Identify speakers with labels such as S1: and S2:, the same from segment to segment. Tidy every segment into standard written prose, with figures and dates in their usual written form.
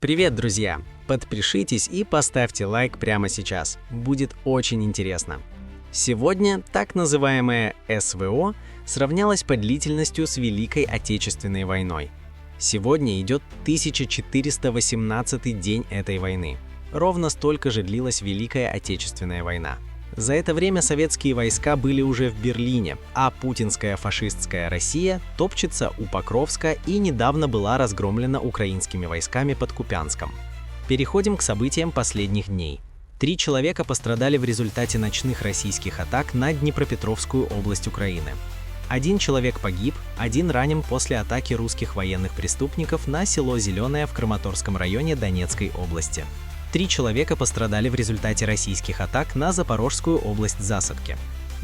S1: Привет, друзья! Подпишитесь и поставьте лайк прямо сейчас. Будет очень интересно. Сегодня так называемое СВО сравнялось по длительностью с Великой Отечественной войной. Сегодня идет 1418-й день этой войны. Ровно столько же длилась Великая Отечественная война. За это время советские войска были уже в Берлине, а путинская фашистская Россия топчется у Покровска и недавно была разгромлена украинскими войсками под Купянском. Переходим к событиям последних дней. 3 человека пострадали в результате ночных российских атак на Днепропетровскую область Украины. 1 человек погиб, 1 ранен после атаки русских военных преступников на село Зеленое в Краматорском районе Донецкой области. 3 человека пострадали в результате российских атак на Запорожскую область засадки.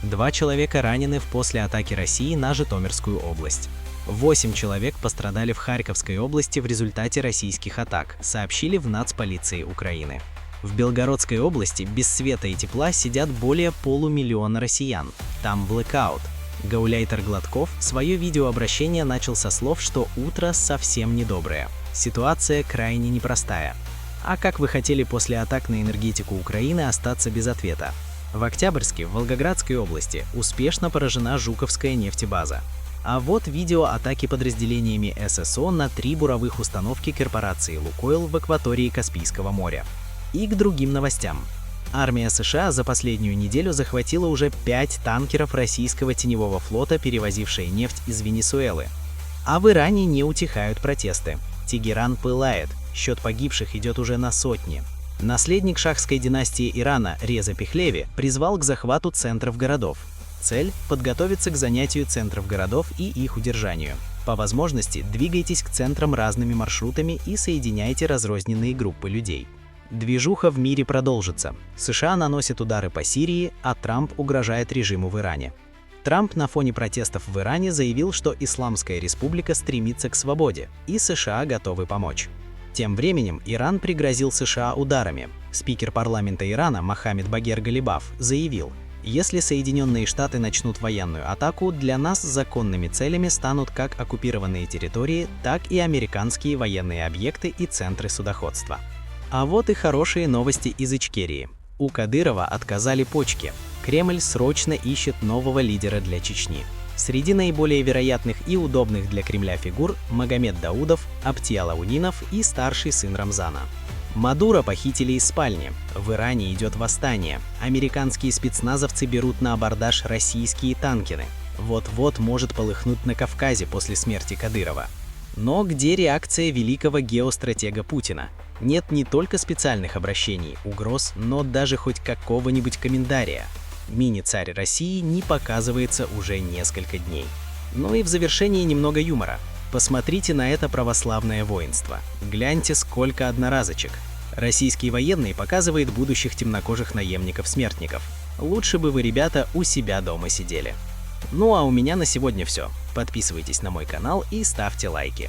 S1: 2 человека ранены после атаки России на Житомирскую область. 8 человек пострадали в Харьковской области в результате российских атак, сообщили в Нацполиции Украины. В Белгородской области без света и тепла сидят более полумиллиона россиян. Там блэкаут. Гауляйтер Гладков свое видеообращение начал со слов, что утро совсем недоброе. Ситуация крайне непростая. А как вы хотели после атак на энергетику Украины остаться без ответа? В Октябрьске, в Волгоградской области, успешно поражена Жуковская нефтебаза. А вот видео атаки подразделениями ССО на 3 буровых установки корпорации «Лукойл» в акватории Каспийского моря. И к другим новостям. Армия США за последнюю неделю захватила уже 5 танкеров российского теневого флота, перевозившие нефть из Венесуэлы. А в Иране не утихают протесты. Тегеран пылает. Счет погибших идет уже на сотни. Наследник шахской династии Ирана Реза Пехлеви призвал к захвату центров городов. Цель – подготовиться к занятию центров городов и их удержанию. По возможности двигайтесь к центрам разными маршрутами и соединяйте разрозненные группы людей. Движуха в мире продолжится. США наносят удары по Сирии, а Трамп угрожает режиму в Иране. Трамп на фоне протестов в Иране заявил, что Исламская республика стремится к свободе, и США готовы помочь. Тем временем Иран пригрозил США ударами. Спикер парламента Ирана Мохаммед Багер Галибаф заявил: «Если Соединенные Штаты начнут военную атаку, для нас законными целями станут как оккупированные территории, так и американские военные объекты и центры судоходства». А вот и хорошие новости из Ичкерии. У Кадырова отказали почки. Кремль срочно ищет нового лидера для Чечни. Среди наиболее вероятных и удобных для Кремля фигур Магомед Даудов, Абтиал Аунинов и старший сын Рамзана. Мадуро похитили из спальни. В Иране идет восстание. Американские спецназовцы берут на абордаж российские танкеры. Вот-вот может полыхнуть на Кавказе после смерти Кадырова. Но где реакция великого геостратега Путина? Нет не только специальных обращений, угроз, но даже хоть какого-нибудь комментария. Мини-царь России не показывается уже несколько дней. Ну и в завершении немного юмора. Посмотрите на это православное воинство. Гляньте, сколько одноразочек. Российский военный показывает будущих темнокожих наемников-смертников. Лучше бы вы, ребята, у себя дома сидели. Ну а у меня на сегодня все. Подписывайтесь на мой канал и ставьте лайки.